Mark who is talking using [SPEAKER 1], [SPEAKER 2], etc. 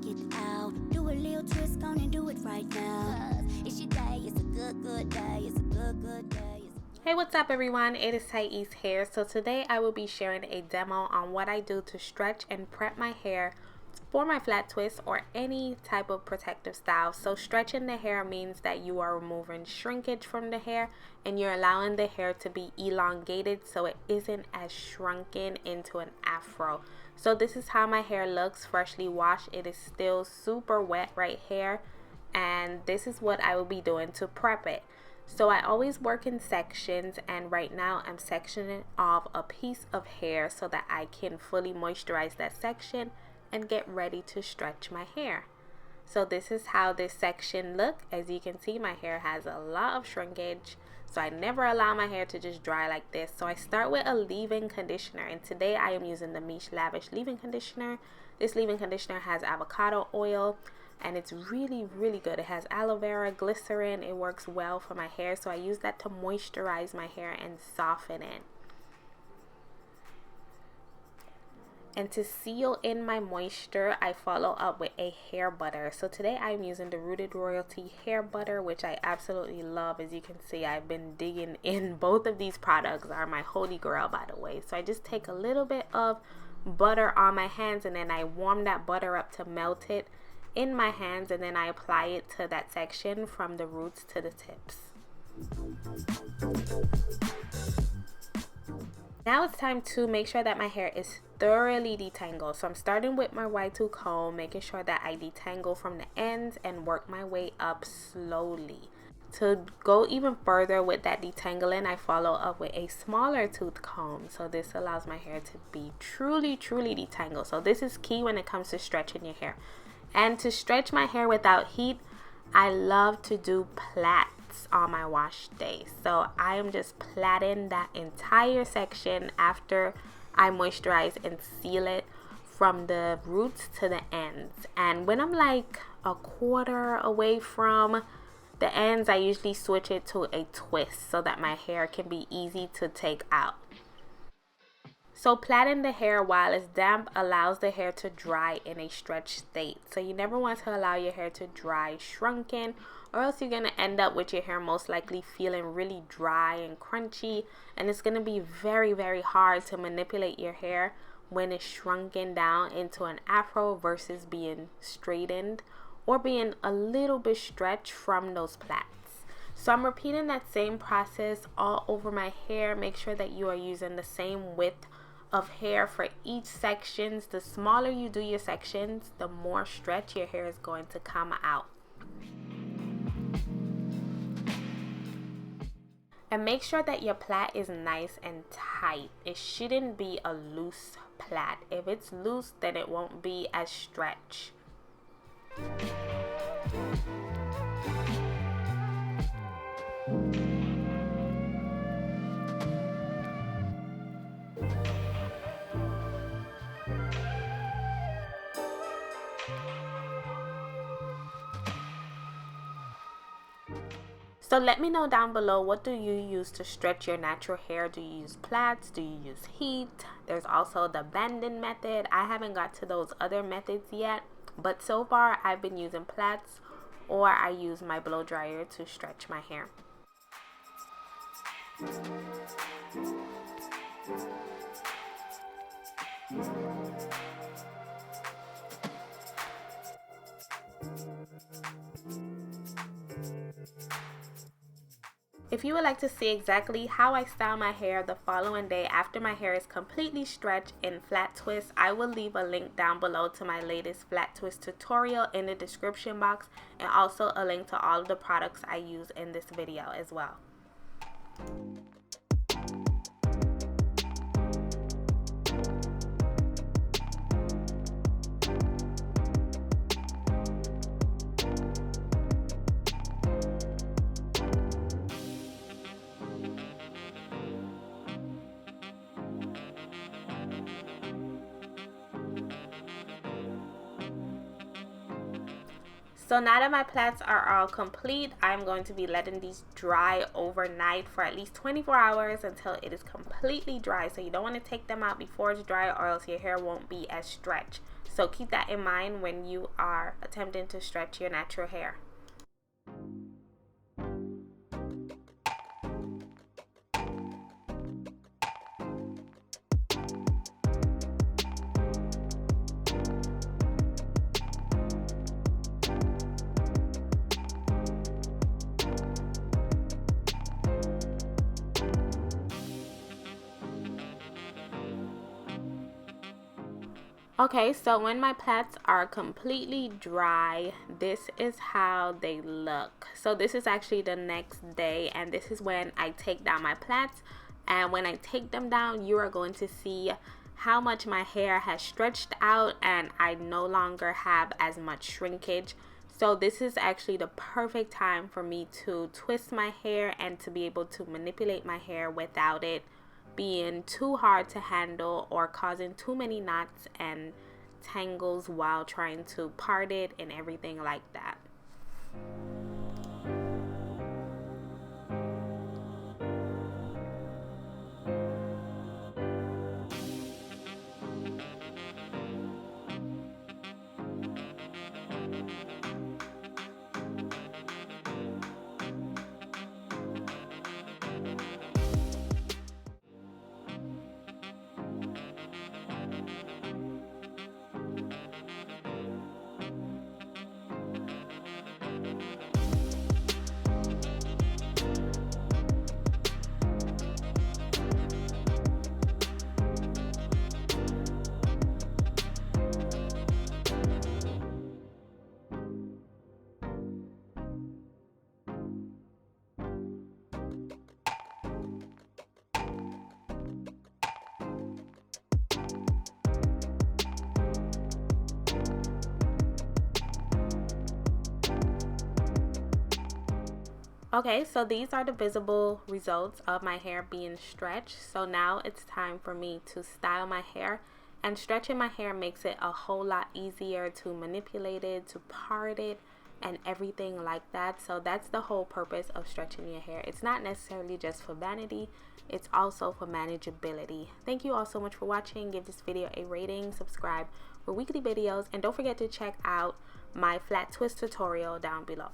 [SPEAKER 1] it out. Do a little twist, gonna do it right now. It's your day, it's a good day, it's a good day.
[SPEAKER 2] Hey, what's up everyone? It is Tyiece here. So today I will be sharing a demo on what I do to stretch and prep my hair for my flat twist or any type of protective style. So stretching the hair means that you are removing shrinkage from the hair and you're allowing the hair to be elongated so it isn't as shrunken into an afro. So this is how my hair looks freshly washed. It is still super wet right here, and this is what I will be doing to prep it. So I always work in sections, and right now I'm sectioning off a piece of hair so that I can fully moisturize that section and get ready to stretch my hair. So this is how this section look. As you can see, my hair has a lot of shrinkage, so I never allow my hair to just dry like this. So I start with a leave-in conditioner, and today I am using the Miche Lavish leave-in conditioner. This leave-in conditioner has avocado oil and it's really good. It has aloe vera, glycerin. It works well for my hair, so I use that to moisturize my hair and soften it. And to seal in my moisture, I follow up with a hair butter. So today I'm using the Rooted Royalty hair butter, which I absolutely love. As you can see, I've been digging in. Both of these products are my holy grail, by the way. So I just take a little bit of butter on my hands, and then I warm that butter up to melt it in my hands, and then I apply it to that section from the roots to the tips. Now it's time to make sure that my hair is thoroughly detangled. So I'm starting with my Y2 comb, making sure that I detangle from the ends and work my way up slowly. To go even further with that detangling, I follow up with a smaller tooth comb. So this allows my hair to be truly detangled. So this is key when it comes to stretching your hair. And to stretch my hair without heat, I love to do plaits on my wash day. So I am just plaiting that entire section after I moisturize and seal it from the roots to the ends. And when I'm like a quarter away from the ends, I usually switch it to a twist so that my hair can be easy to take out. So plaiting the hair while it's damp allows the hair to dry in a stretched state. So you never want to allow your hair to dry shrunken, or else you're going to end up with your hair most likely feeling really dry and crunchy, and it's going to be very hard to manipulate your hair when it's shrunken down into an afro versus being straightened or being a little bit stretched from those plaits. So I'm repeating that same process all over my hair. Make sure that you are using the same width of hair for each sections. The smaller you do your sections, the more stretch your hair is going to come out. And make sure that your plait is nice and tight. It shouldn't be a loose plait. If it's loose, then it won't be as stretched. So let me know down below, what do you use to stretch your natural hair? Do you use plaits? Do you use heat? There's also the banding method. I haven't got to those other methods yet, but so far I've been using plaits, or I use my blow dryer to stretch my hair. If you would like to see exactly how I style my hair the following day after my hair is completely stretched in flat twist, I will leave a link down below to my latest flat twist tutorial in the description box, and also a link to all of the products I use in this video as well. So now that my plaits are all complete, I'm going to be letting these dry overnight for at least 24 hours until it is completely dry. So you don't want to take them out before it's dry, or else your hair won't be as stretched. So keep that in mind when you are attempting to stretch your natural hair. Okay, so when my plaits are completely dry, this is how they look. So this is actually the next day, and this is when I take down my plaits. And when I take them down, you are going to see how much my hair has stretched out, and I no longer have as much shrinkage. So this is actually the perfect time for me to twist my hair and to be able to manipulate my hair without it being too hard to handle or causing too many knots and tangles while trying to part it and everything like that. Okay, so these are the visible results of my hair being stretched. So now it's time for me to style my hair, and stretching my hair makes it a whole lot easier to manipulate it, to part it, and everything like that. So that's the whole purpose of stretching your hair. It's not necessarily just for vanity, it's also for manageability. Thank you all so much for watching. Give this video a rating, subscribe for weekly videos, and don't forget to check out my flat twist tutorial down below.